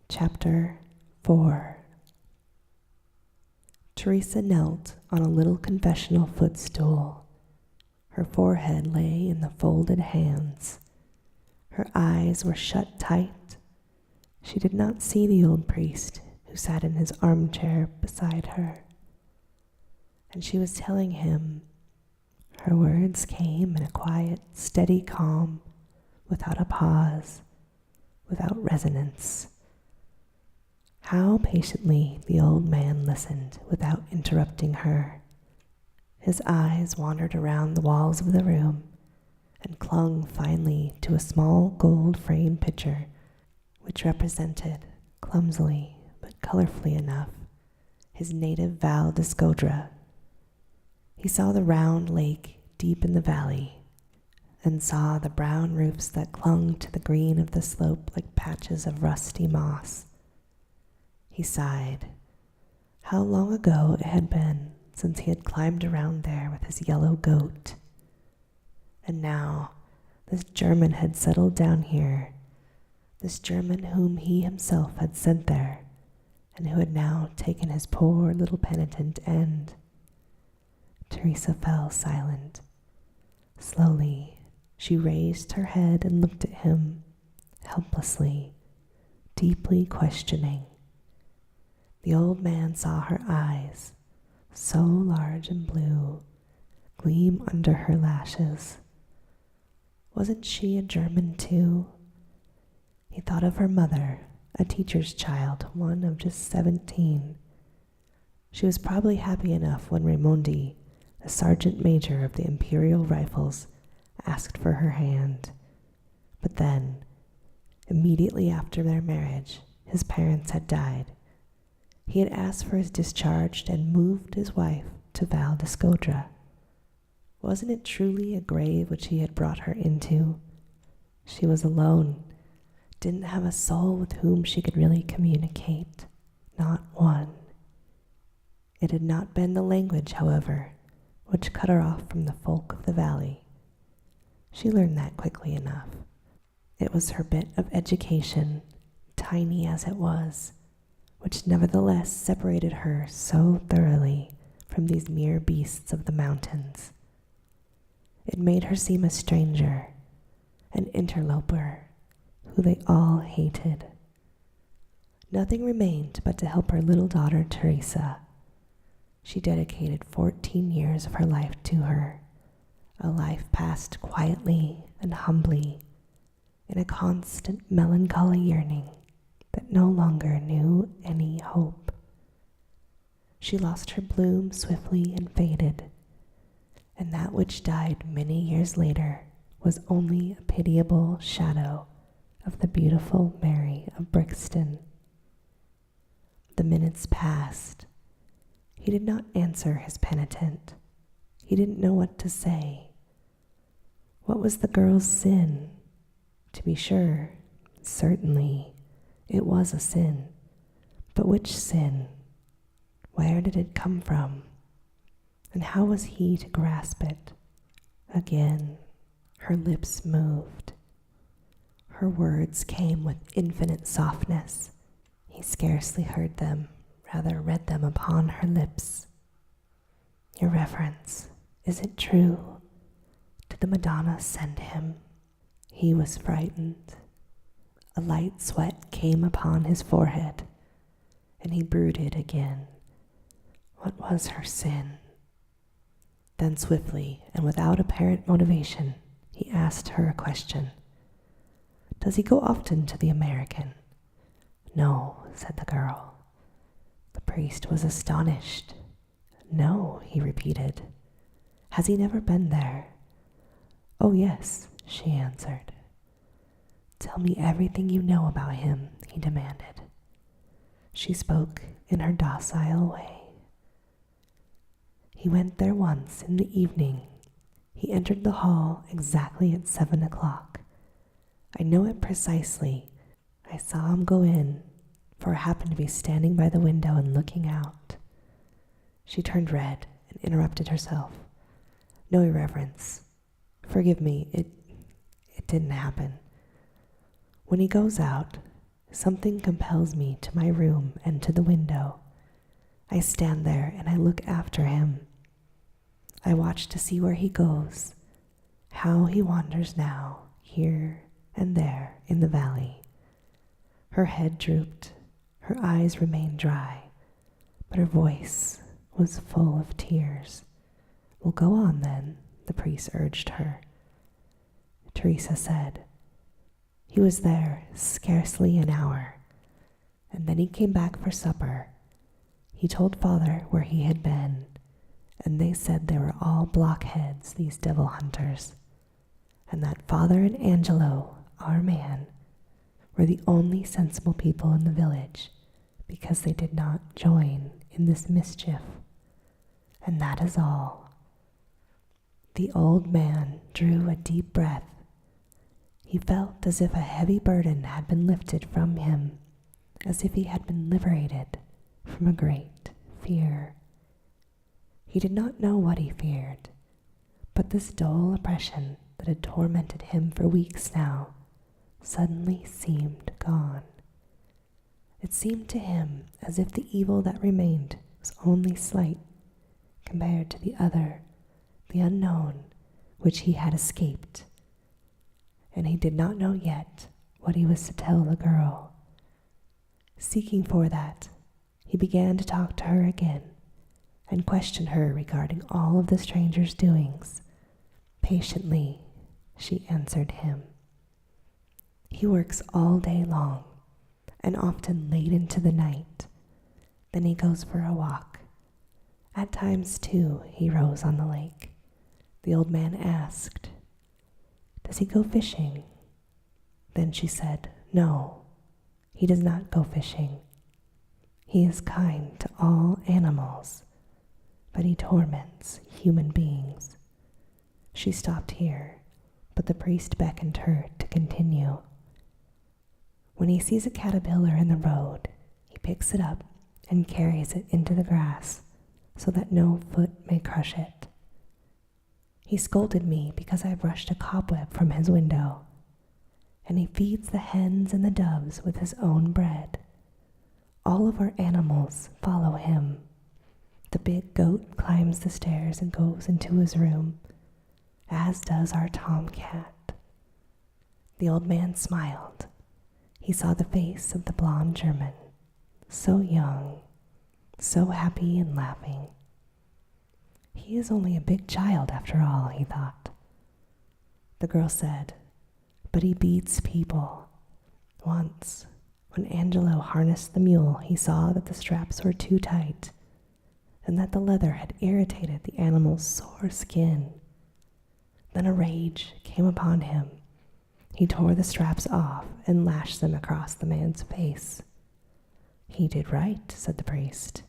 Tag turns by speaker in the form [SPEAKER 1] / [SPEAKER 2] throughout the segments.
[SPEAKER 1] Chapter 4. Teresa knelt on a little confessional footstool. Her forehead lay in the folded hands. Her eyes were shut tight. She did not see the old priest who sat in his armchair beside her. And she was telling him. Her words came in a quiet, steady calm, without a pause, without resonance. How patiently the old man listened without interrupting her. His eyes wandered around the walls of the room and clung finally to a small gold-framed picture which represented, clumsily but colorfully enough, his native Val d'Escodra. He saw the round lake deep in the valley and saw the brown roofs that clung to the green of the slope like patches of rusty moss. He sighed. How long ago it had been since he had climbed around there with his yellow goat. And now this German had settled down here, this German whom he himself had sent there, and who had now taken his poor little penitent end. Teresa fell silent. Slowly, she raised her head and looked at him, helplessly, deeply questioning. The old man saw her eyes, so large and blue, gleam under her lashes. Wasn't she a German too? He thought of her mother, a teacher's child, one of just 17. She was probably happy enough when Raimondi, the sergeant major of the Imperial Rifles, asked for her hand. But then, immediately after their marriage, his parents had died. He had asked for his discharge and moved his wife to Val d'Escodra. Wasn't it truly a grave which he had brought her into? She was alone, didn't have a soul with whom she could really communicate, not one. It had not been the language, however, which cut her off from the folk of the valley. She learned that quickly enough. It was her bit of education, tiny as it was, which nevertheless separated her so thoroughly from these mere beasts of the mountains. It made her seem a stranger, an interloper, who they all hated. Nothing remained but to help her little daughter Teresa. She dedicated 14 years of her life to her, a life passed quietly and humbly, in a constant melancholy yearning that no longer knew any hope. She lost her bloom swiftly and faded, and that which died many years later was only a pitiable shadow of the beautiful Mary of Brixton. The minutes passed. He did not answer his penitent. He didn't know what to say. What was the girl's sin? To be sure, certainly, it was a sin. But which sin? Where did it come from? And how was he to grasp it? Again, her lips moved. Her words came with infinite softness. He scarcely heard them, rather read them upon her lips. Your Reverence, is it true? Did the Madonna send him? He was frightened. A light sweat came upon his forehead, and he brooded again. What was her sin? Then swiftly, and without apparent motivation, he asked her a question. Does he go often to the American? No, said the girl. The priest was astonished. No, he repeated. Has he never been there? Oh, yes, she answered. Tell me everything you know about him, he demanded. She spoke in her docile way. He went there once in the evening. He entered the hall exactly at 7 o'clock. I know it precisely. I saw him go in, for I happened to be standing by the window and looking out. She turned red and interrupted herself. No, Your Reverence. Forgive me, it didn't happen. When he goes out, something compels me to my room and to the window. I stand there and I look after him. I watch to see where he goes, how he wanders now, here and there in the valley. Her head drooped, her eyes remained dry, but her voice was full of tears. "Well, go on then," the priest urged her. Teresa said, "He was there scarcely an hour, and then he came back for supper. He told Father where he had been, and they said they were all blockheads, these devil hunters, and that Father and Angelo, our man, were the only sensible people in the village because they did not join in this mischief. And that is all." The old man drew a deep breath. He felt as if a heavy burden had been lifted from him, as if he had been liberated from a great fear. He did not know what he feared, but this dull oppression that had tormented him for weeks now suddenly seemed gone. It seemed to him as if the evil that remained was only slight compared to the other, the unknown, which he had escaped. And he did not know yet what he was to tell the girl. Seeking for that, he began to talk to her again and question her regarding all of the stranger's doings. Patiently, she answered him. "He works all day long, and often late into the night. Then he goes for a walk. At times, too, he rows on the lake." The old man asked, "Does he go fishing?" Then she said, "No, he does not go fishing. He is kind to all animals, but he torments human beings." She stopped here, but the priest beckoned her to continue. "When he sees a caterpillar in the road, he picks it up and carries it into the grass so that no foot may crush it. He scolded me because I brushed a cobweb from his window, and he feeds the hens and the doves with his own bread. All of our animals follow him. The big goat climbs the stairs and goes into his room, as does our tomcat." The old man smiled. He saw the face of the blonde German, so young, so happy and laughing. "He is only a big child after all," he thought. The girl said, "But he beats people. Once, when Angelo harnessed the mule, he saw that the straps were too tight and that the leather had irritated the animal's sore skin. Then a rage came upon him. He tore the straps off and lashed them across the man's face." "He did right," said the priest.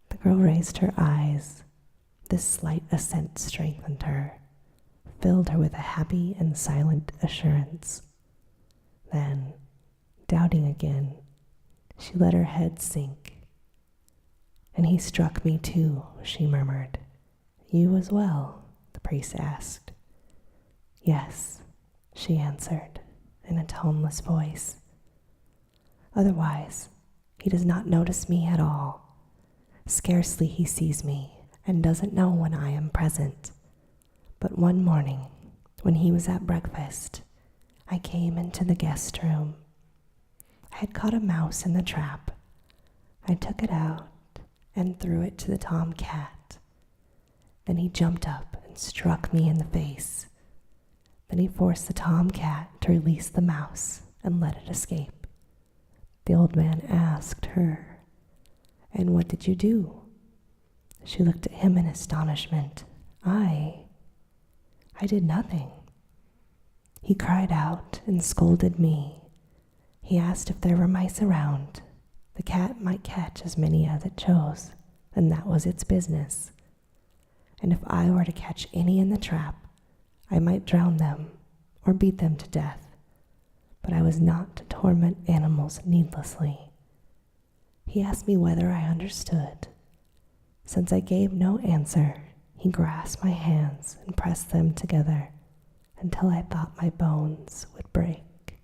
[SPEAKER 1] The girl raised her eyes. This slight assent strengthened her, filled her with a happy and silent assurance. Then, doubting again, she let her head sink. "And he struck me too," she murmured. "You as well?" the priest asked. "Yes," she answered in a toneless voice. "Otherwise, he does not notice me at all. Scarcely he sees me and doesn't know when I am present. But one morning, when he was at breakfast, I came into the guest room. I had caught a mouse in the trap. I took it out and threw it to the tomcat. Then he jumped up and struck me in the face. Then he forced the tomcat to release the mouse and let it escape." The old man asked her, "And what did you do?" She looked at him in astonishment. I did nothing." He cried out and scolded me. He asked if there were mice around. The cat might catch as many as it chose, and that was its business. And if I were to catch any in the trap, I might drown them or beat them to death, but I was not to torment animals needlessly. He asked me whether I understood. Since I gave no answer, he grasped my hands and pressed them together until I thought my bones would break.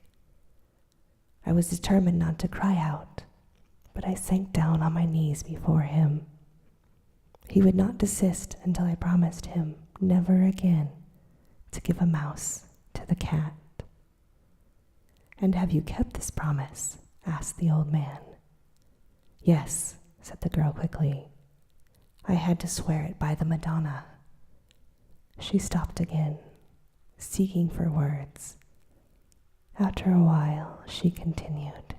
[SPEAKER 1] I was determined not to cry out, but I sank down on my knees before him. He would not desist until I promised him never again to give a mouse to the cat. "And have you kept this promise?" asked the old man. "Yes," said the girl quickly. "I had to swear it by the Madonna." She stopped again, seeking for words. After a while, she continued.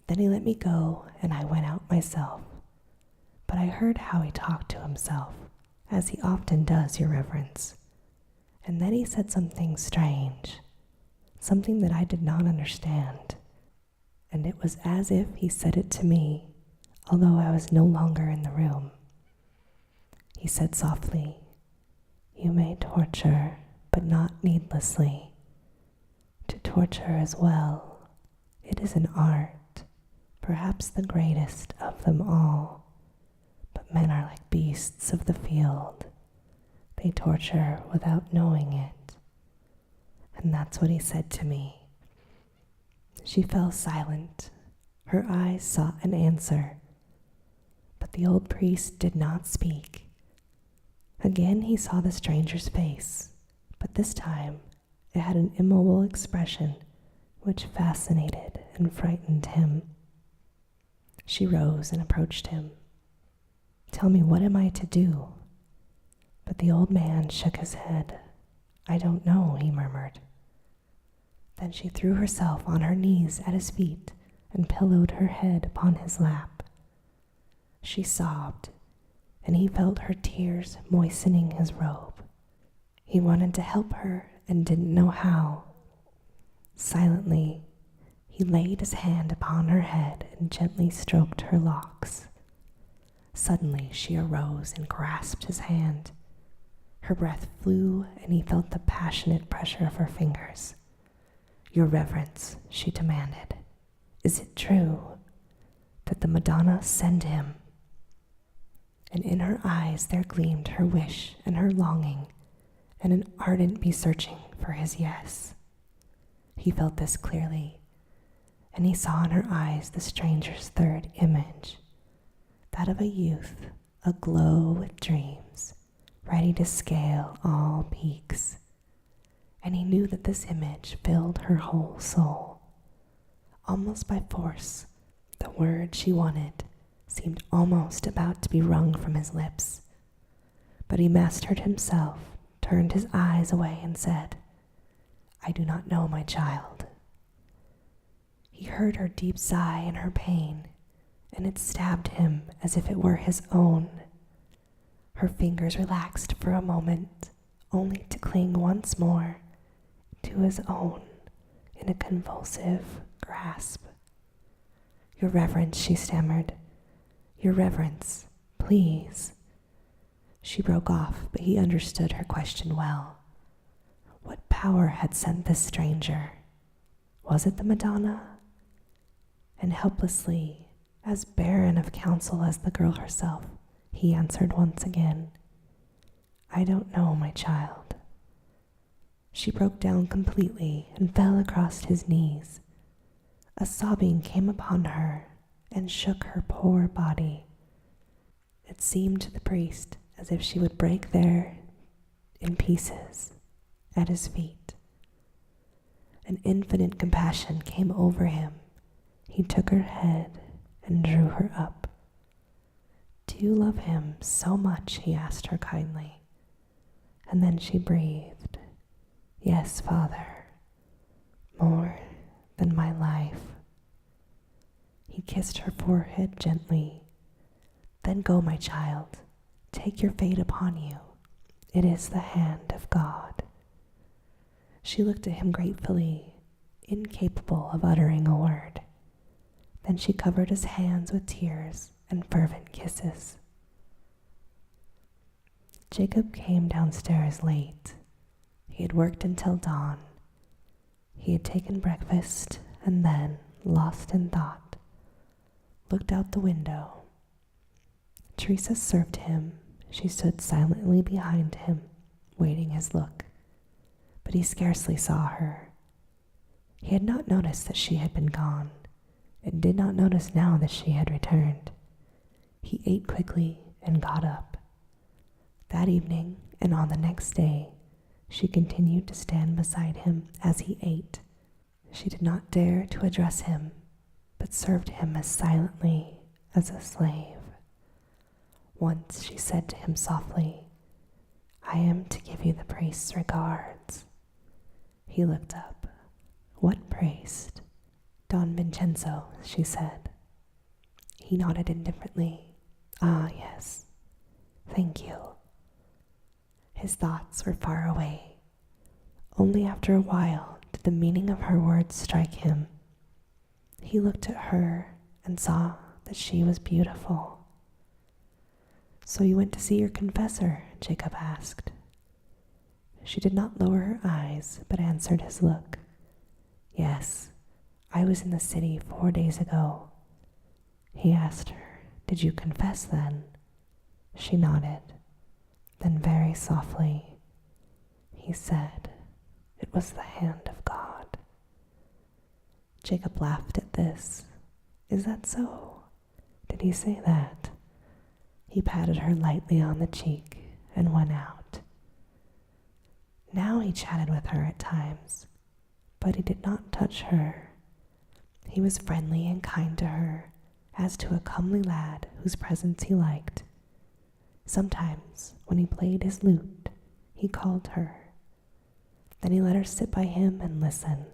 [SPEAKER 1] "Then he let me go, and I went out myself. But I heard how he talked to himself, as he often does, your reverence. And then he said something strange, something that I did not understand. And it was as if he said it to me, although I was no longer in the room. He said softly, 'You may torture, but not needlessly. To torture as well, it is an art, perhaps the greatest of them all. But men are like beasts of the field. They torture without knowing it.' And that's what he said to me." She fell silent. Her eyes sought an answer. But the old priest did not speak. Again he saw the stranger's face, but this time it had an immobile expression which fascinated and frightened him. She rose and approached him. "Tell me, what am I to do?" But the old man shook his head. "I don't know," he murmured. Then she threw herself on her knees at his feet and pillowed her head upon his lap. She sobbed, and he felt her tears moistening his robe. He wanted to help her and didn't know how. Silently, he laid his hand upon her head and gently stroked her locks. Suddenly she arose and grasped his hand. Her breath flew, and he felt the passionate pressure of her fingers. "Your reverence," she demanded, "is it true? Did the Madonna send him?" And in her eyes there gleamed her wish and her longing, and an ardent besearching for his yes. He felt this clearly, and he saw in her eyes the stranger's third image, that of a youth aglow with dreams, ready to scale all peaks. And he knew that this image filled her whole soul. Almost by force, the word she wanted seemed almost about to be wrung from his lips. But he mastered himself, turned his eyes away, and said, "I do not know, my child." He heard her deep sigh in her pain, and it stabbed him as if it were his own. Her fingers relaxed for a moment, only to cling once more to his own in a convulsive grasp. "Your reverence," she stammered. "Your reverence, please." She broke off, but he understood her question well. What power had sent this stranger? Was it the Madonna? And helplessly, as barren of counsel as the girl herself, he answered once again, "I don't know, my child." She broke down completely and fell across his knees. A sobbing came upon her and shook her poor body. It seemed to the priest as if she would break there in pieces at his feet. An infinite compassion came over him. He took her head and drew her up. "Do you love him so much?" he asked her kindly. And then she breathed, "Yes, Father, more than my life." He kissed her forehead gently. "Then go, my child. Take your fate upon you. It is the hand of God." She looked at him gratefully, incapable of uttering a word. Then she covered his hands with tears and fervent kisses. Jacob came downstairs late. He had worked until dawn. He had taken breakfast and then, lost in thought, looked out the window. Teresa served him. She stood silently behind him, waiting his look, but he scarcely saw her. He had not noticed that she had been gone, and did not notice now that she had returned. He ate quickly and got up. That evening and on the next day, she continued to stand beside him as he ate. She did not dare to address him, but served him as silently as a slave. Once she said to him softly, "I am to give you the priest's regards." He looked up. "What priest?" "Don Vincenzo," she said. He nodded indifferently. "Ah, yes. Thank you." His thoughts were far away. Only after a while did the meaning of her words strike him. He looked at her and saw that she was beautiful. "So you went to see your confessor?" Jacob asked. She did not lower her eyes, but answered his look. "Yes, I was in the city 4 days ago." He asked her, "Did you confess then?" She nodded. Then very softly, he said, "It was the hand of God." Jacob laughed at this. "Is that so? Did he say that?" He patted her lightly on the cheek and went out. Now he chatted with her at times, but he did not touch her. He was friendly and kind to her, as to a comely lad whose presence he liked. Sometimes, when he played his lute, he called her. Then he let her sit by him and listen.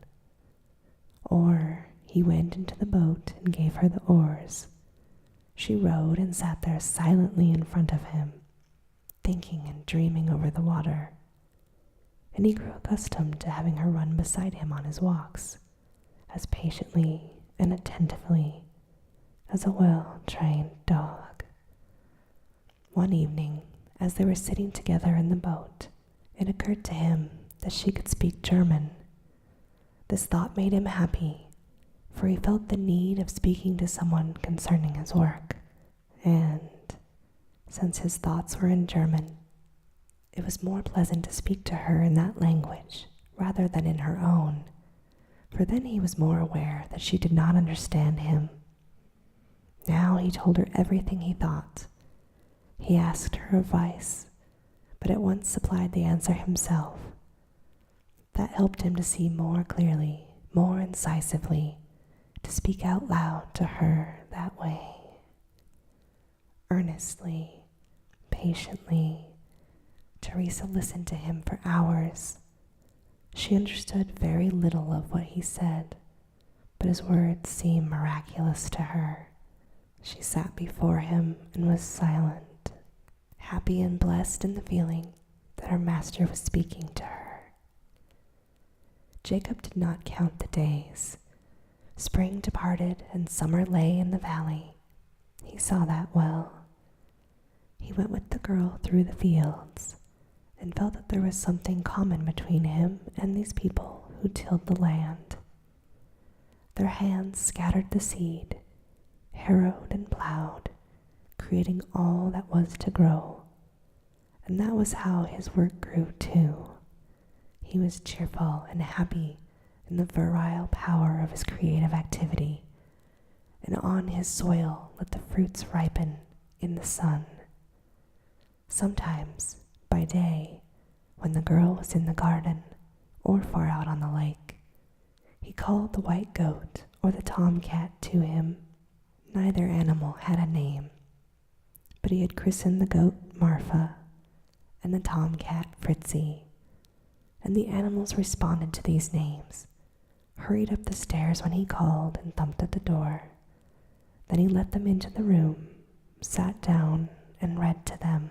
[SPEAKER 1] Or he went into the boat and gave her the oars. She rowed and sat there silently in front of him, thinking and dreaming over the water. And he grew accustomed to having her run beside him on his walks, as patiently and attentively as a well-trained dog. One evening, as they were sitting together in the boat, it occurred to him that she could speak German. This thought made him happy, for he felt the need of speaking to someone concerning his work. And, since his thoughts were in German, it was more pleasant to speak to her in that language rather than in her own, for then he was more aware that she did not understand him. Now he told her everything he thought. He asked her advice, but at once supplied the answer himself. That helped him to see more clearly, more incisively, to speak out loud to her that way. Earnestly, patiently, Teresa listened to him for hours. She understood very little of what he said, but his words seemed miraculous to her. She sat before him and was silent, happy and blessed in the feeling that her master was speaking to her. Jacob did not count the days. Spring departed and summer lay in the valley. He saw that well. He went with the girl through the fields and felt that there was something common between him and these people who tilled the land. Their hands scattered the seed, harrowed and plowed, creating all that was to grow. And that was how his work grew too. He was cheerful and happy in the virile power of his creative activity, and on his soil let the fruits ripen in the sun. Sometimes, by day, when the girl was in the garden or far out on the lake, he called the white goat or the tomcat to him. Neither animal had a name, but he had christened the goat Marfa and the tomcat Fritzy, and the animals responded to these names, hurried up the stairs when he called and thumped at the door. Then he let them into the room, sat down, and read to them.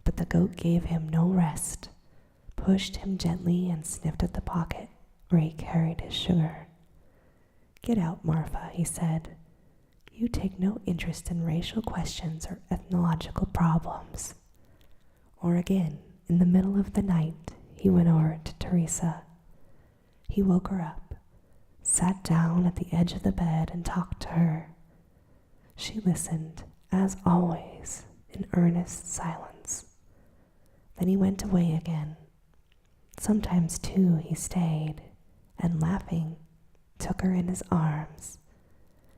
[SPEAKER 1] But the goat gave him no rest, pushed him gently and sniffed at the pocket where he carried his sugar. "Get out, Marfa," he said. "You take no interest in racial questions or ethnological problems." Or again, in the middle of the night, he went over to Teresa. He woke her up, sat down at the edge of the bed and talked to her. She listened, as always, in earnest silence. Then he went away again. Sometimes, too, he stayed, and laughing, took her in his arms.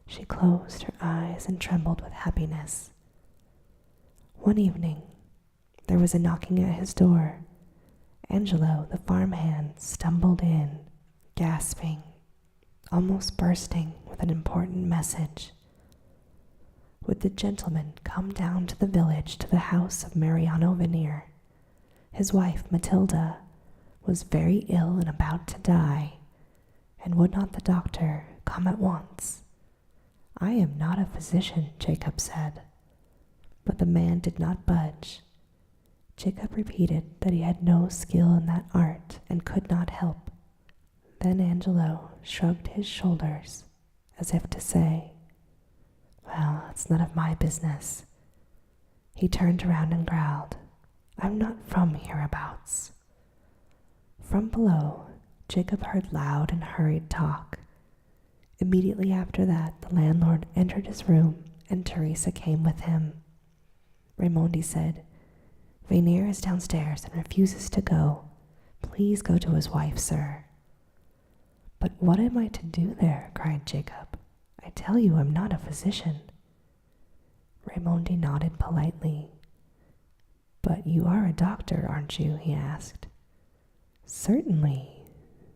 [SPEAKER 1] She closed her eyes and trembled with happiness. One evening, there was a knocking at his door. Angelo, the farmhand, stumbled in, gasping, almost bursting with an important message. Would the gentleman come down to the village to the house of Mariano Veneer? His wife, Matilda, was very ill and about to die, and would not the doctor come at once? I am not a physician, Jacob said. But the man did not budge. Jacob repeated that he had no skill in that art and could not help. Then Angelo shrugged his shoulders as if to say, "Well, it's none of my business." He turned around and growled, "I'm not from hereabouts." From below, Jacob heard loud and hurried talk. Immediately after that, the landlord entered his room and Teresa came with him. Raimondi said, "Veneer is downstairs and refuses to go. Please go to his wife, sir." "But what am I to do there?" cried Jacob. "I tell you I'm not a physician." Raimondi nodded politely. "But you are a doctor, aren't you?" he asked. "Certainly,"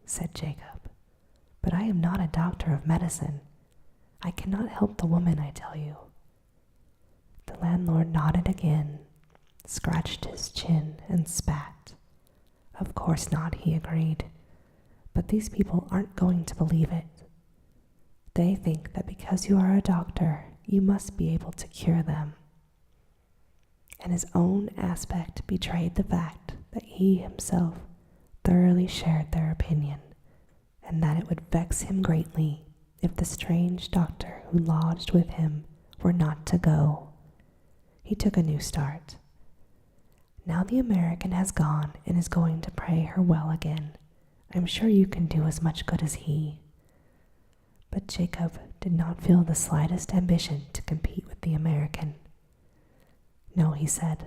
[SPEAKER 1] said Jacob, "but I am not a doctor of medicine. I cannot help the woman, I tell you." The landlord nodded again, scratched his chin, and spat. "Of course not," he agreed, "but these people aren't going to believe it. They think that because you are a doctor, you must be able to cure them." And his own aspect betrayed the fact that he himself thoroughly shared their opinion, and that it would vex him greatly if the strange doctor who lodged with him were not to go. He took a new start. "Now the American has gone and is going to pray her well again. I'm sure you can do as much good as he." But Jacob did not feel the slightest ambition to compete with the American. "No," he said,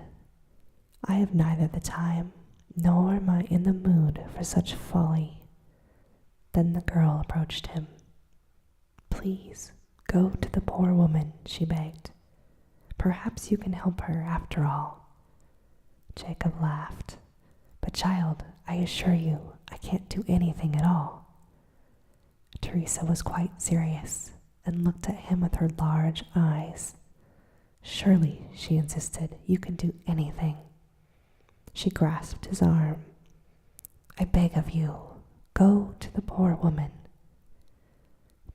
[SPEAKER 1] "I have neither the time nor am I in the mood for such folly." Then the girl approached him. "Please, go to the poor woman," she begged. "Perhaps you can help her after all." Jacob laughed. "But child, I assure you, I can't do anything at all." Teresa was quite serious and looked at him with her large eyes. "Surely," she insisted, "you can do anything." She grasped his arm. "I beg of you, go to the poor woman."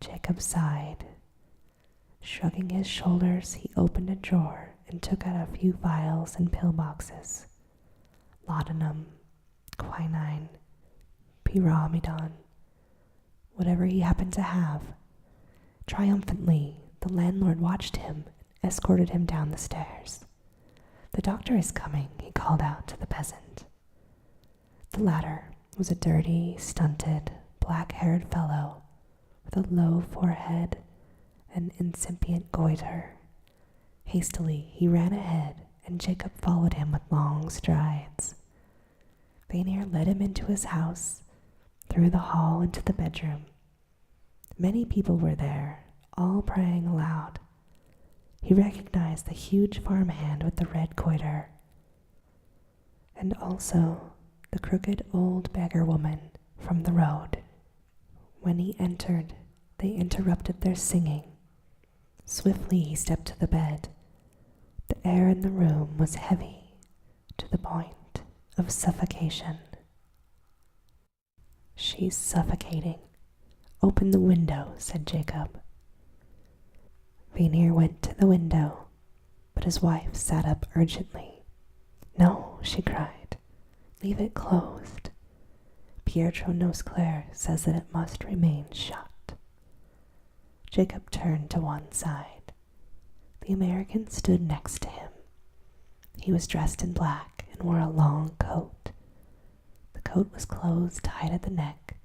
[SPEAKER 1] Jacob sighed. Shrugging his shoulders, he opened a drawer and took out a few vials and pillboxes. Laudanum, quinine, pyramidon, whatever he happened to have. Triumphantly, the landlord watched him and escorted him down the stairs. "The doctor is coming," he called out to the peasant. The latter was a dirty, stunted, black-haired fellow with a low forehead and incipient goiter. Hastily, he ran ahead, and Jacob followed him with long strides. Veneer led him into his house, through the hall into the bedroom. Many people were there, all praying aloud. He recognized the huge farmhand with the red goiter, and also the crooked old beggar woman from the road. When he entered, they interrupted their singing. Swiftly he stepped to the bed. The air in the room was heavy to the point of suffocation. "She's suffocating. Open the window," said Jacob. Veneer went to the window, but his wife sat up urgently. "No," she cried, "leave it closed. Pietro Nosclair says that it must remain shut." Jacob turned to one side. The American stood next to him. He was dressed in black and wore a long coat. The coat was closed tight at the neck,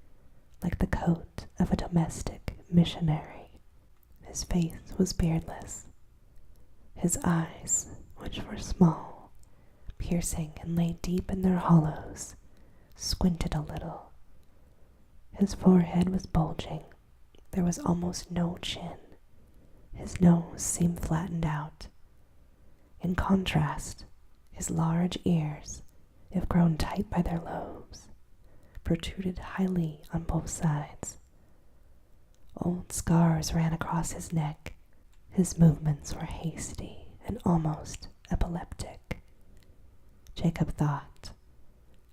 [SPEAKER 1] like the coat of a domestic missionary. His face was beardless. His eyes, which were small, piercing and lay deep in their hollows, squinted a little. His forehead was bulging. There was almost no chin. His nose seemed flattened out. In contrast, his large ears, if grown tight by their lobes, protruded highly on both sides. Old scars ran across his neck. His movements were hasty and almost epileptic. Jacob thought,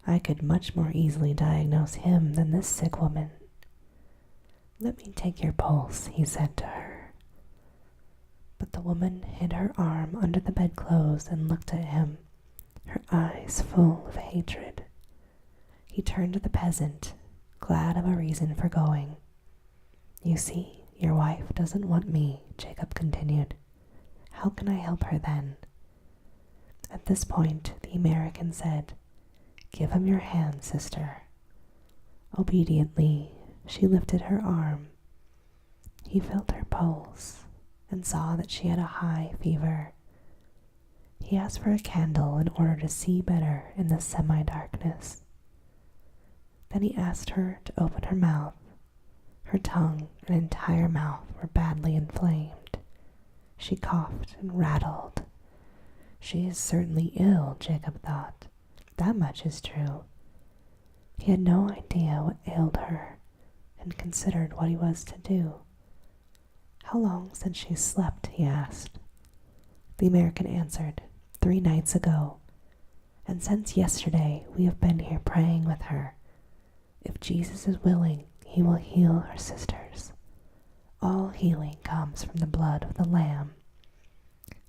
[SPEAKER 1] I could much more easily diagnose him than this sick woman. Let me take your pulse, he said to her. But the woman hid her arm under the bedclothes and looked at him, her eyes full of hatred. He turned to the peasant, glad of a reason for going. You see, your wife doesn't want me, Jacob continued. How can I help her then? At this point, the American said, Give him your hand, sister. Obediently, she lifted her arm. He felt her pulse and saw that she had a high fever. He asked for a candle in order to see better in the semi-darkness. Then he asked her to open her mouth. Her tongue and entire mouth were badly inflamed. She coughed and rattled. She is certainly ill, Jacob thought. That much is true. He had no idea what ailed her and considered what he was to do. How long since she slept, he asked. The American answered, 3 nights ago, and since yesterday we have been here praying with her. If Jesus is willing, he will heal our sisters. All healing comes from the blood of the Lamb.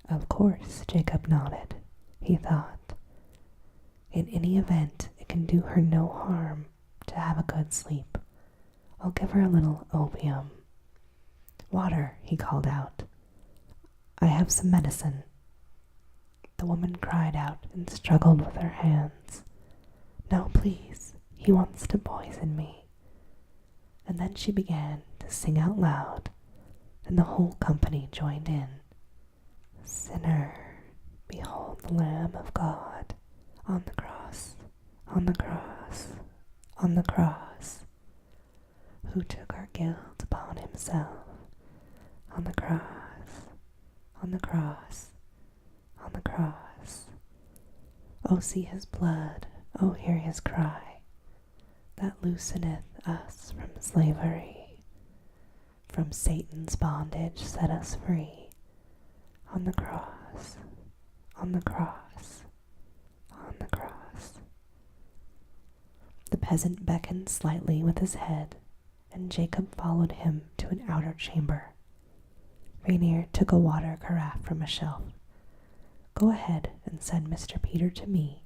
[SPEAKER 1] Of course, Jacob nodded. He thought, in any event, it can do her no harm to have a good sleep. I'll give her a little opium. Water, he called out. I have some medicine. The woman cried out and struggled with her hands. No, please, he wants to poison me. And then she began to sing out loud, and the whole company joined in. Sinner, behold the Lamb of God, on the cross, on the cross, on the cross, who took our guilt upon himself, on the cross, on the cross, on the cross. O see his blood, O hear his cry, that looseneth us from slavery, from Satan's bondage set us free, on the cross, on the cross, on the cross. The peasant beckoned slightly with his head, and Jacob followed him to an outer chamber. Rainier took a water carafe from a shelf. Go ahead and send Mr. Peter to me,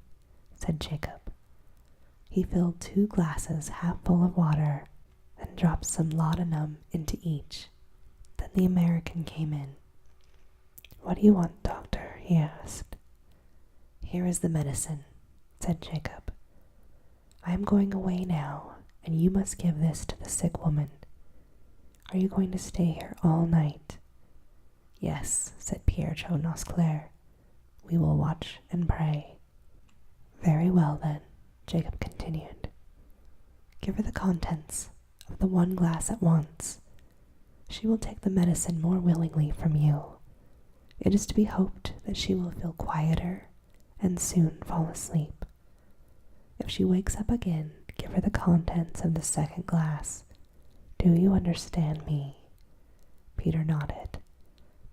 [SPEAKER 1] said Jacob. He filled 2 glasses half full of water and dropped some laudanum into each. Then the American came in. What do you want, doctor? He asked. Here is the medicine, said Jacob. I am going away now, and you must give this to the sick woman. Are you going to stay here all night? Yes, said Pietro Nosclair. We will watch and pray. Very well, then, Jacob continued. Give her the contents of the 1 glass at once. She will take the medicine more willingly from you. It is to be hoped that she will feel quieter and soon fall asleep. If she wakes up again, give her the contents of the 2nd glass. Do you understand me? Peter nodded.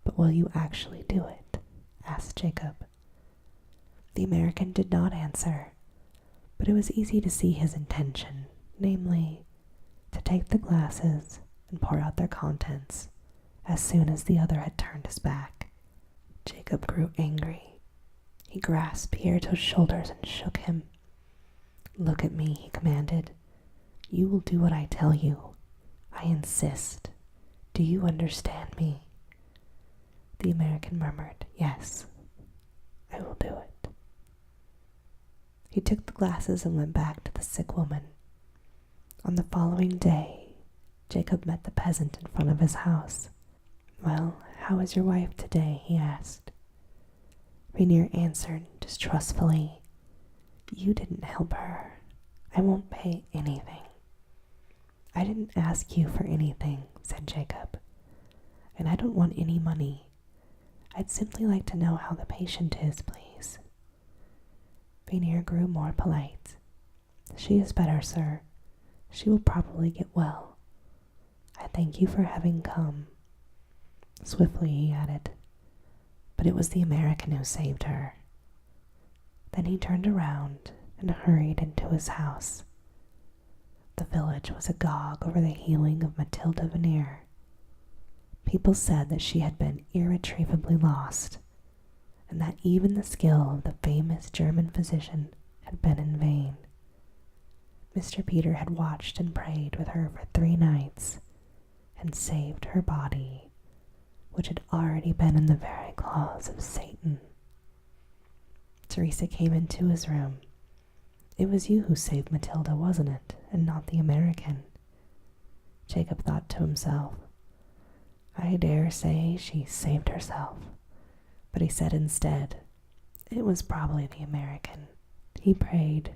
[SPEAKER 1] But will you actually do it? Asked Jacob. The American did not answer, but it was easy to see his intention, namely, to take the glasses and pour out their contents as soon as the other had turned his back. Jacob grew angry. He grasped Pieto's shoulders and shook him. Look at me, he commanded. You will do what I tell you. I insist. Do you understand me? The American murmured, Yes, I will do it. He took the glasses and went back to the sick woman. On the following day, Jacob met the peasant in front of his house. Well, how is your wife today? He asked. Rainier answered distrustfully, You didn't help her. I won't pay anything. "I didn't ask you for anything," said Jacob, "and I don't want any money. I'd simply like to know how the patient is, please." Vanier grew more polite. "She is better, sir. She will probably get well. I thank you for having come." Swiftly he added, "But it was the American who saved her." Then he turned around and hurried into his house. The village was agog over the healing of Matilda Vanier. People said that she had been irretrievably lost, and that even the skill of the famous German physician had been in vain. Mr. Peter had watched and prayed with her for 3 nights, and saved her body, which had already been in the very claws of Satan. Teresa came into his room. "It was you who saved Matilda, wasn't it, and not the American?" Jacob thought to himself, "I dare say she saved herself." But he said instead, "It was probably the American. He prayed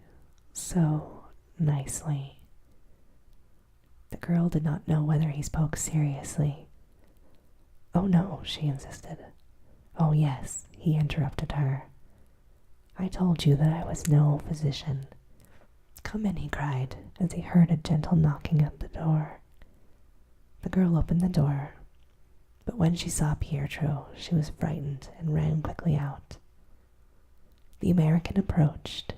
[SPEAKER 1] so nicely." The girl did not know whether he spoke seriously. "Oh no," she insisted. "Oh yes," he interrupted her. "I told you that I was no physician. Come in," he cried, as he heard a gentle knocking at the door. The girl opened the door, but when she saw Pietro, she was frightened and ran quickly out. The American approached.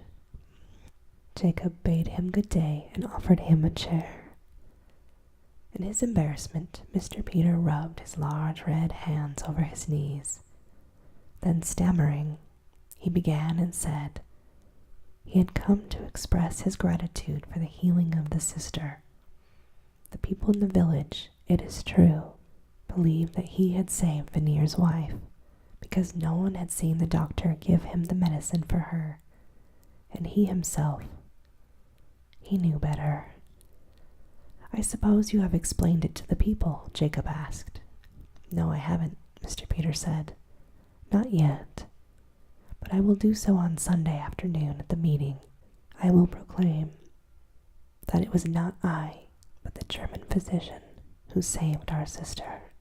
[SPEAKER 1] Jacob bade him good day and offered him a chair. In his embarrassment, Mr. Peter rubbed his large red hands over his knees. Then, stammering, he began and said he had come to express his gratitude for the healing of the sister. The people in the village, it is true, believed that he had saved Vanier's wife, because no one had seen the doctor give him the medicine for her, and he himself, he knew better. "I suppose you have explained it to the people?" Jacob asked. "No, I haven't," Mr. Peter said. "Not yet. But I will do so on Sunday afternoon at the meeting. I will proclaim that it was not I, but the German physician who saved our sister."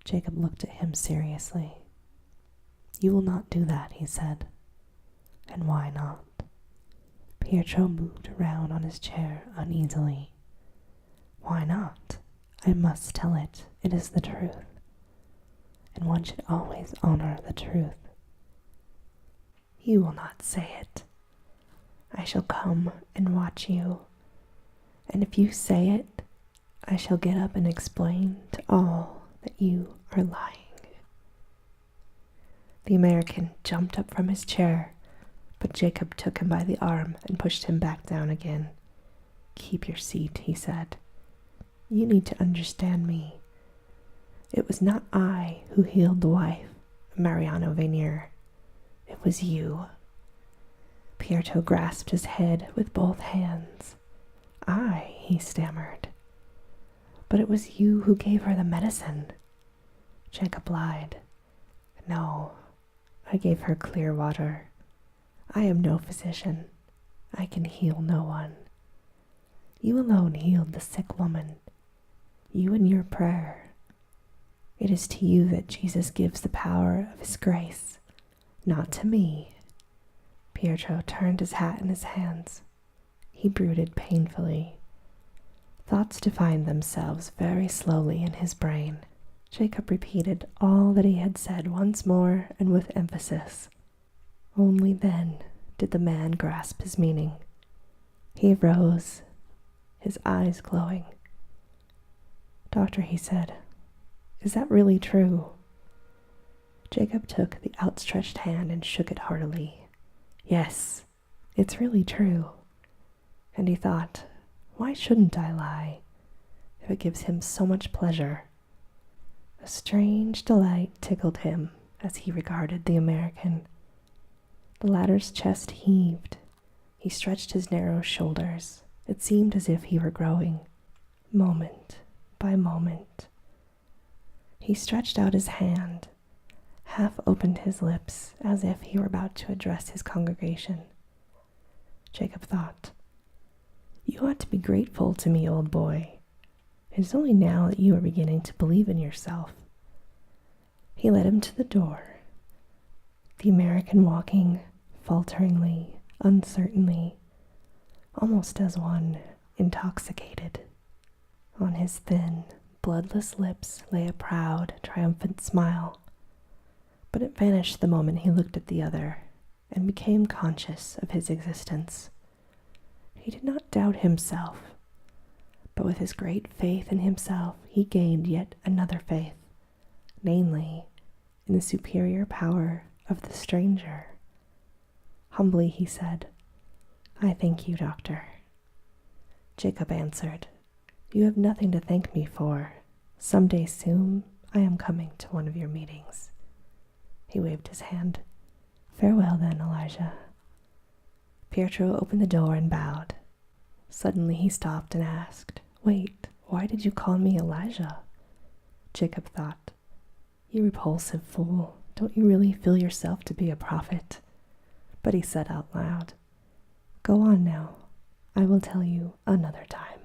[SPEAKER 1] Jacob looked at him seriously. "You will not do that," he said. "And why not?" Pietro moved around on his chair uneasily. "Why not? I must tell it. It is the truth. And one should always honor the truth." "You will not say it. I shall come and watch you, and if you say it, I shall get up and explain to all that you are lying." The American jumped up from his chair, but Jacob took him by the arm and pushed him back down again. "Keep your seat," he said. "You need to understand me. It was not I who healed the wife of Mariano Vanier. It was you." Pietro grasped his head with both hands. "I," he stammered. "But it was you who gave her the medicine." Jacob lied. "No, I gave her clear water. I am no physician. I can heal no one. You alone healed the sick woman. You and your prayer. It is to you that Jesus gives the power of his grace, not to me." Pietro turned his hat in his hands. He brooded painfully. Thoughts defined themselves very slowly in his brain. Jacob repeated all that he had said once more and with emphasis. Only then did the man grasp his meaning. He rose, his eyes glowing. "Doctor," he said, "is that really true?" Jacob took the outstretched hand and shook it heartily. "Yes, it's really true." And he thought, why shouldn't I lie, if it gives him so much pleasure? A strange delight tickled him as he regarded the American. The latter's chest heaved. He stretched his narrow shoulders. It seemed as if he were growing, moment by moment. He stretched out his hand, half opened his lips as if he were about to address his congregation. Jacob thought, You ought to be grateful to me, old boy. It is only now that you are beginning to believe in yourself." He led him to the door, the American walking falteringly, uncertainly, almost as one intoxicated. On his thin, bloodless lips lay a proud, triumphant smile, but it vanished the moment he looked at the other and became conscious of his existence. He did not doubt himself, but with his great faith in himself he gained yet another faith, namely, in the superior power of the stranger. Humbly he said, "I thank you, doctor." Jacob answered, "You have nothing to thank me for. Some day soon I am coming to one of your meetings." He waved his hand. "Farewell then, Elijah." Pietro opened the door and bowed. Suddenly he stopped and asked, "Wait, why did you call me Elijah?" Jacob thought, "You repulsive fool, don't you really feel yourself to be a prophet?" But he said out loud, "Go on now. I will tell you another time."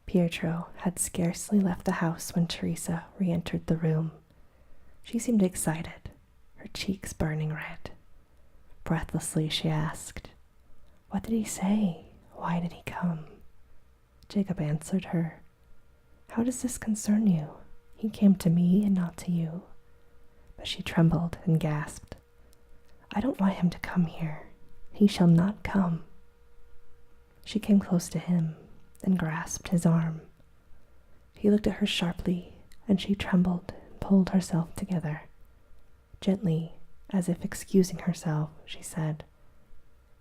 [SPEAKER 1] Pietro had scarcely left the house when Teresa re-entered the room. She seemed excited, her cheeks burning red. Breathlessly she asked, "What did he say? Why did he come?" Jacob answered her, "How does this concern you? He came to me and not to you." But she trembled and gasped, "I don't want him to come here. He shall not come." She came close to him and grasped his arm. He looked at her sharply, and she trembled and pulled herself together. Gently, as if excusing herself, she said,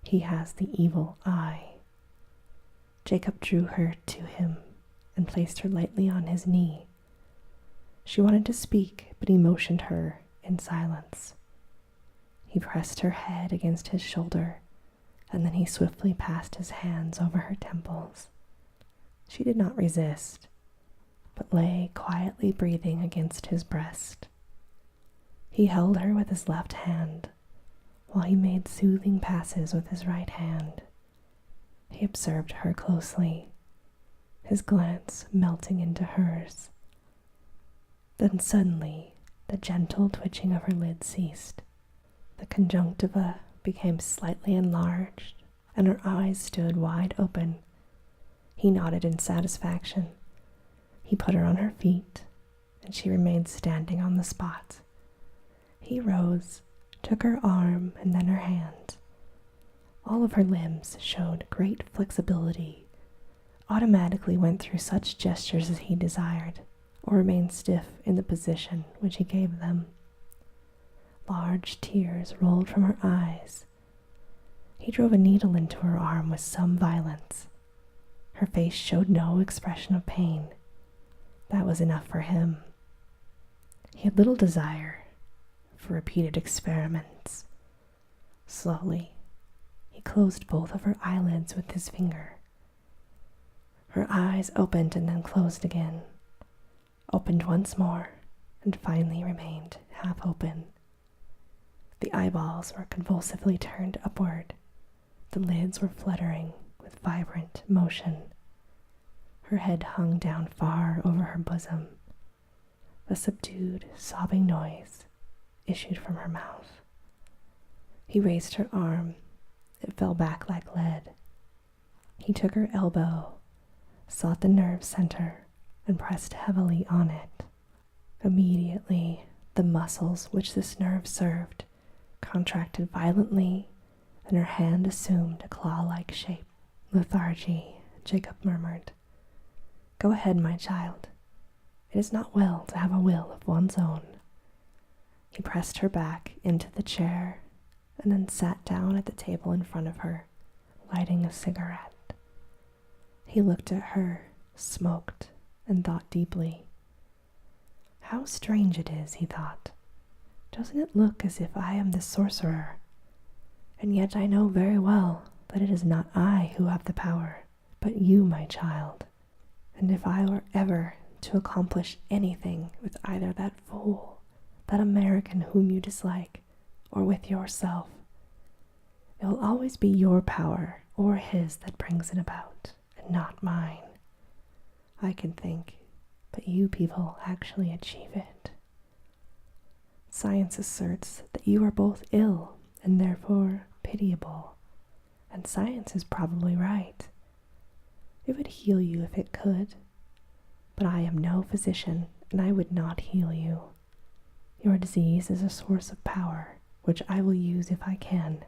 [SPEAKER 1] "He has the evil eye." Jacob drew her to him and placed her lightly on his knee. She wanted to speak, but he motioned her in silence. He pressed her head against his shoulder, and then he swiftly passed his hands over her temples. She did not resist, but lay quietly breathing against his breast. He held her with his left hand, while he made soothing passes with his right hand. He observed her closely, his glance melting into hers. Then suddenly, the gentle twitching of her lids ceased. The conjunctiva became slightly enlarged, and her eyes stood wide open. He nodded in satisfaction. He put her on her feet, and she remained standing on the spot. He rose, took her arm and then her hand. All of her limbs showed great flexibility, automatically went through such gestures as he desired, or remained stiff in the position which he gave them. Large tears rolled from her eyes. He drove a needle into her arm with some violence. Her face showed no expression of pain. That was enough for him. He had little desire for repeated experiments. Slowly, he closed both of her eyelids with his finger. Her eyes opened and then closed again, opened once more, and finally remained half open. The eyeballs were convulsively turned upward. The lids were fluttering with vibrant motion. Her head hung down far over her bosom. A subdued, sobbing noise issued from her mouth. He raised her arm. It fell back like lead. He took her elbow, sought the nerve center, and pressed heavily on it. Immediately, the muscles which this nerve served contracted violently, and her hand assumed a claw-like shape. "Lethargy," Jacob murmured. "Go ahead, my child. It is not well to have a will of one's own." He pressed her back into the chair and then sat down at the table in front of her, lighting a cigarette. He looked at her, smoked, and thought deeply. "How strange it is," he thought. "Doesn't it look as if I am the sorcerer? And yet I know very well that it is not I who have the power, but you, my child. And if I were ever to accomplish anything with either that fool, that American whom you dislike, or with yourself, it will always be your power or his that brings it about, and not mine. I can think, but you people actually achieve it. Science asserts that you are both ill and therefore pitiable, and science is probably right. It would heal you if it could, but I am no physician, and I would not heal you. Your disease is a source of power, which I will use if I can.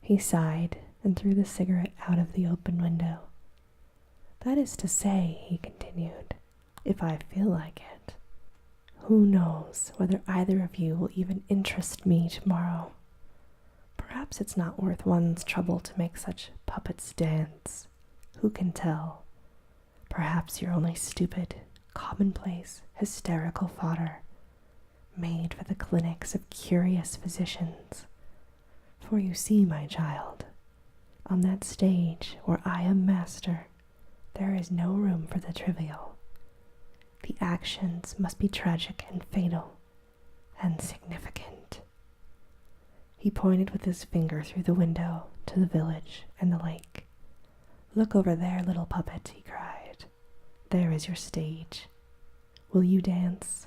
[SPEAKER 1] He sighed and threw the cigarette out of the open window. That is to say, he continued, if I feel like it. Who knows whether either of you will even interest me tomorrow? Perhaps it's not worth one's trouble to make such puppets dance. Who can tell? Perhaps you're only stupid, commonplace, hysterical fodder, made for the clinics of curious physicians. For you see, my child, on that stage where I am master, there is no room for the trivial. The actions must be tragic and fatal, and significant. He pointed with his finger through the window to the village and the lake. Look over there, little puppet, he cried. There is your stage. Will you dance?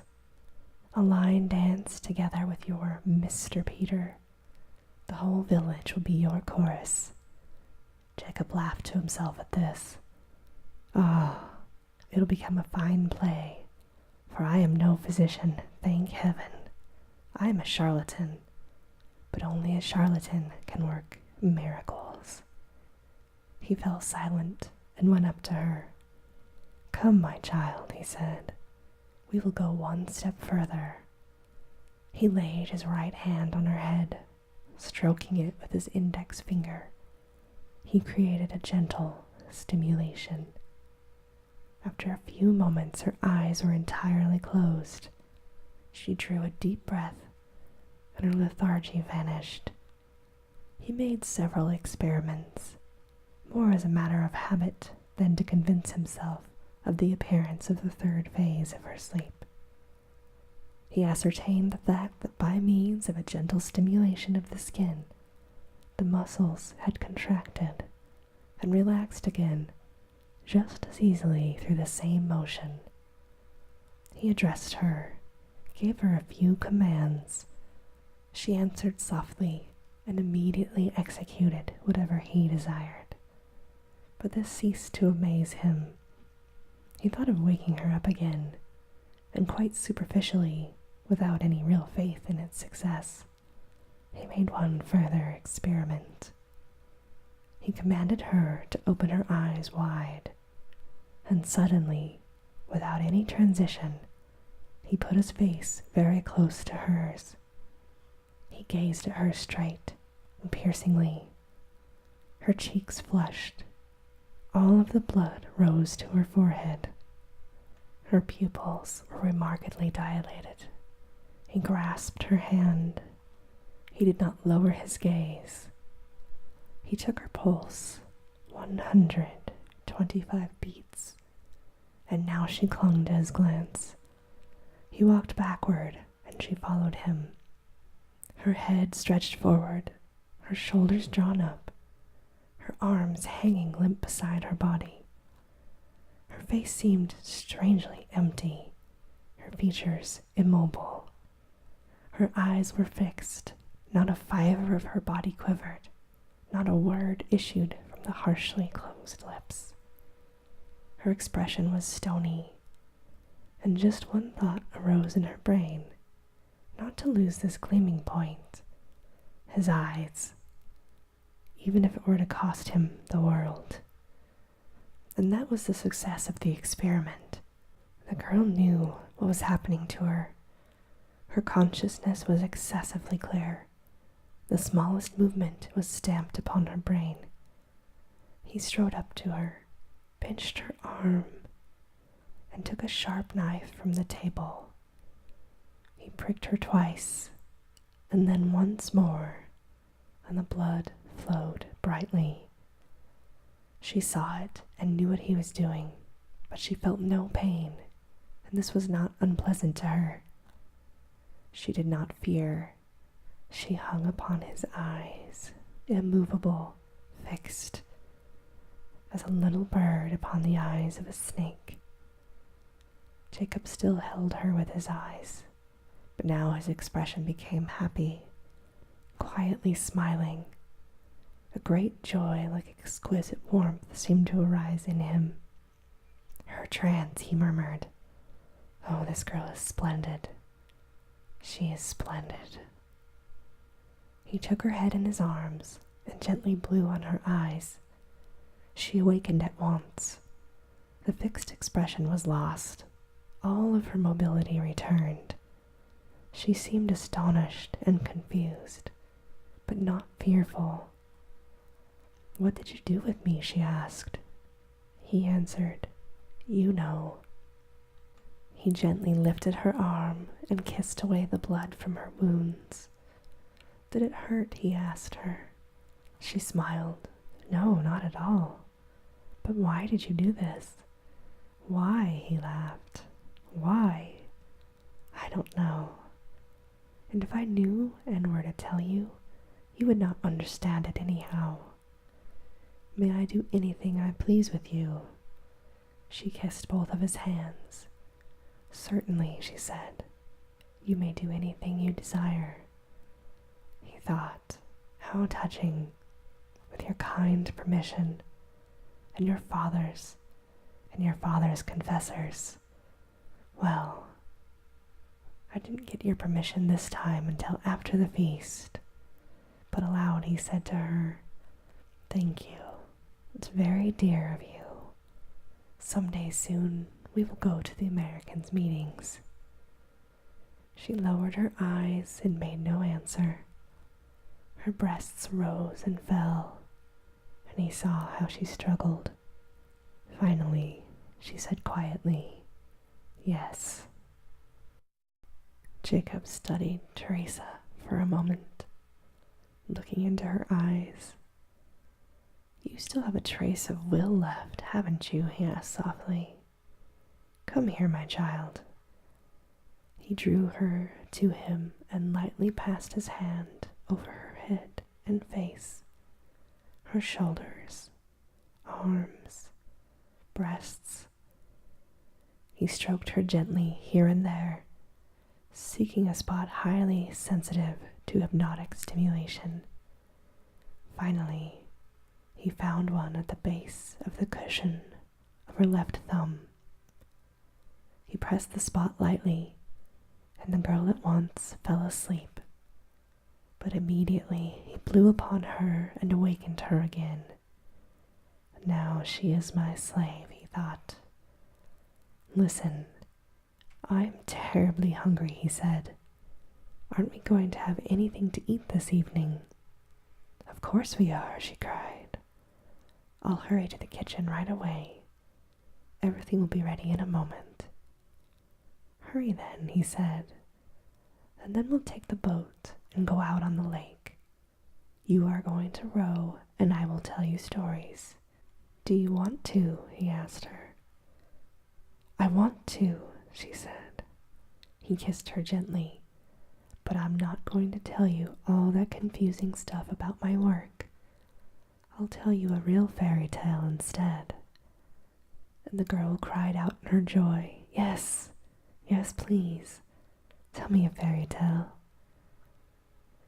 [SPEAKER 1] A line dance together with your Mr. Peter. The whole village will be your chorus. Jacob laughed to himself at this. Ah, it'll become a fine play, for I am no physician, thank heaven. I am a charlatan, but only a charlatan can work miracles. He fell silent and went up to her. Come, my child, he said. We will go one step further. He laid his right hand on her head, stroking it with his index finger. He created a gentle stimulation. After a few moments, her eyes were entirely closed. She drew a deep breath, and her lethargy vanished. He made several experiments, more as a matter of habit than to convince himself of the appearance of the third phase of her sleep. He ascertained the fact that by means of a gentle stimulation of the skin, the muscles had contracted and relaxed again just as easily through the same motion. He addressed her, gave her a few commands. She answered softly and immediately executed whatever he desired. But this ceased to amaze him. He thought of waking her up again, and quite superficially, without any real faith in its success, he made one further experiment. He commanded her to open her eyes wide, and suddenly, without any transition, he put his face very close to hers. He gazed at her straight and piercingly. Her cheeks flushed. All of the blood rose to her forehead. Her pupils were remarkably dilated. He grasped her hand. He did not lower his gaze. He took her pulse, 125 beats, and now she clung to his glance. He walked backward, and she followed him. Her head stretched forward, her shoulders drawn up, her arms hanging limp beside her body. Her face seemed strangely empty, her features immobile. Her eyes were fixed, not a fiber of her body quivered, not a word issued from the harshly closed lips. Her expression was stony, and just one thought arose in her brain, not to lose this gleaming point, his eyes, even if it were to cost him the world. And that was the success of the experiment. The girl knew what was happening to her. Her consciousness was excessively clear. The smallest movement was stamped upon her brain. He strode up to her, pinched her arm, and took a sharp knife from the table. He pricked her twice, and then once more, and the blood flowed brightly. She saw it and knew what he was doing, but she felt no pain, and this was not unpleasant to her. She did not fear. She hung upon his eyes, immovable, fixed. as a little bird upon the eyes of a snake. Jacob still held her with his eyes, but now his expression became happy, quietly smiling. A great joy like exquisite warmth seemed to arise in him. Her trance, he murmured. Oh, this girl is splendid. She is splendid. He took her head in his arms and gently blew on her eyes. She awakened at once. The fixed expression was lost. All of her mobility returned. She seemed astonished and confused, but not fearful. What did you do with me? She asked. He answered, You know. He gently lifted her arm and kissed away the blood from her wounds. Did it hurt? He asked her. She smiled. No, not at all. But why did you do this? Why? He laughed. Why? I don't know. And if I knew and were to tell you, you would not understand it anyhow. May I do anything I please with you? She kissed both of his hands. Certainly, she said. You may do anything you desire. He thought, how touching, with your kind permission, and your father's confessors. Well, I didn't get your permission this time until after the feast. But aloud he said to her, Thank you. It's very dear of you. Someday soon we will go to the Americans' meetings. She lowered her eyes and made no answer. Her breasts rose and fell, and he saw how she struggled. Finally, she said quietly, Yes. Jacob studied Teresa for a moment, looking into her eyes. You still have a trace of will left, haven't you? He asked softly. Come here, my child. He drew her to him and lightly passed his hand over her head and face, her shoulders, arms, breasts. He stroked her gently here and there, seeking a spot highly sensitive to hypnotic stimulation. Finally, he found one at the base of the cushion of her left thumb. He pressed the spot lightly, and the girl at once fell asleep. But immediately he blew upon her and awakened her again. Now she is my slave, he thought. Listen, I am terribly hungry, he said. Aren't we going to have anything to eat this evening? Of course we are, she cried. I'll hurry to the kitchen right away. Everything will be ready in a moment. Hurry then, he said, and then we'll take the boat and go out on the lake. You are going to row, and I will tell you stories. Do you want to? He asked her. I want to, she said. He kissed her gently. But I'm not going to tell you all that confusing stuff about my work. I'll tell you a real fairy tale instead. And the girl cried out in her joy, Yes, yes, please. Tell me a fairy tale.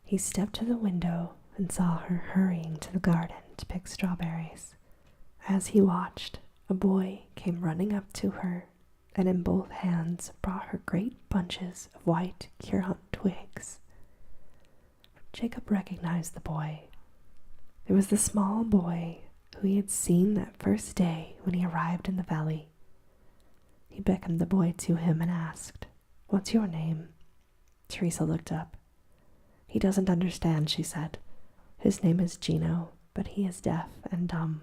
[SPEAKER 1] He stepped to the window and saw her hurrying to the garden to pick strawberries. As he watched, a boy came running up to her and in both hands brought her great bunches of white currant twigs. Jacob recognized the boy. It was the small boy who he had seen that first day when he arrived in the valley. He beckoned the boy to him and asked, What's your name? Teresa looked up. He doesn't understand, she said. His name is Gino, but he is deaf and dumb.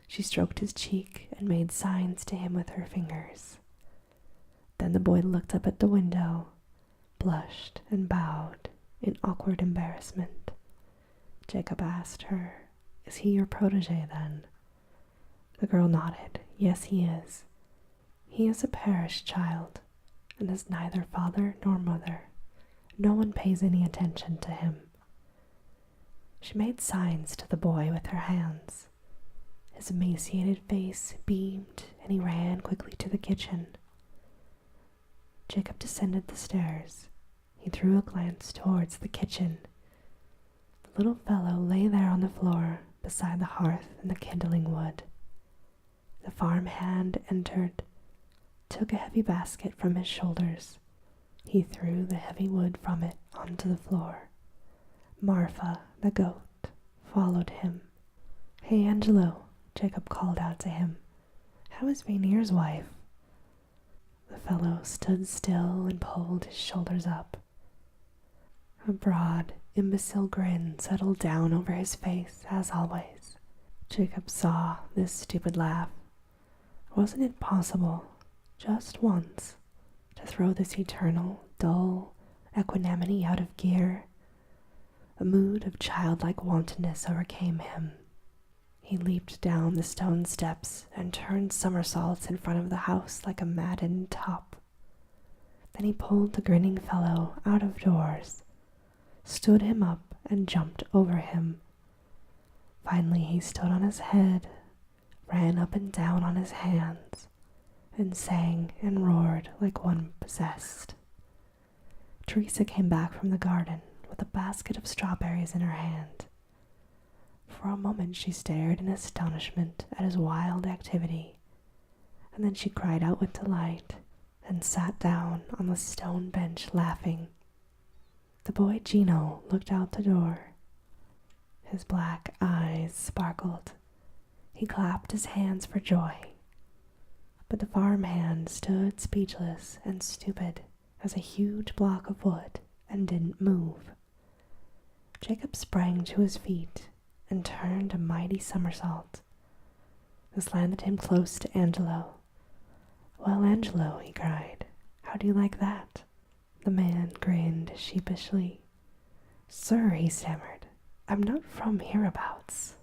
[SPEAKER 1] She stroked his cheek and made signs to him with her fingers. Then the boy looked up at the window, blushed and bowed in awkward embarrassment. Jacob asked her, Is he your protege then? The girl nodded. Yes, he is. He is a parish child and has neither father nor mother. No one pays any attention to him. She made signs to the boy with her hands. His emaciated face beamed, and he ran quickly to the kitchen. Jacob descended the stairs. He threw a glance towards the kitchen. The little fellow lay there on the floor beside the hearth and the kindling wood. The farm hand entered, took a heavy basket from his shoulders. He threw the heavy wood from it onto the floor. Marfa, the goat, followed him. "Hey, Angelo," Jacob called out to him. "How is Rainier's wife?" The fellow stood still and pulled his shoulders up. A broad, imbecile grin settled down over his face, as always. Jacob saw this stupid laugh. Wasn't it possible, just once, to throw this eternal, dull equanimity out of gear? A mood of childlike wantonness overcame him. He leaped down the stone steps and turned somersaults in front of the house like a maddened top. Then he pulled the grinning fellow out of doors, stood him up, and jumped over him. Finally he stood on his head, ran up and down on his hands, and sang and roared like one possessed. Teresa came back from the garden with a basket of strawberries in her hand. For a moment she stared in astonishment at his wild activity, and then she cried out with delight and sat down on the stone bench laughing. The boy Gino looked out the door. His black eyes sparkled. He clapped his hands for joy. But the farmhand stood speechless and stupid as a huge block of wood and didn't move. Jacob sprang to his feet and turned a mighty somersault. This landed him close to Angelo. "Well, Angelo," he cried, "how do you like that?" The man grinned sheepishly. "Sir," he stammered, "I'm not from hereabouts.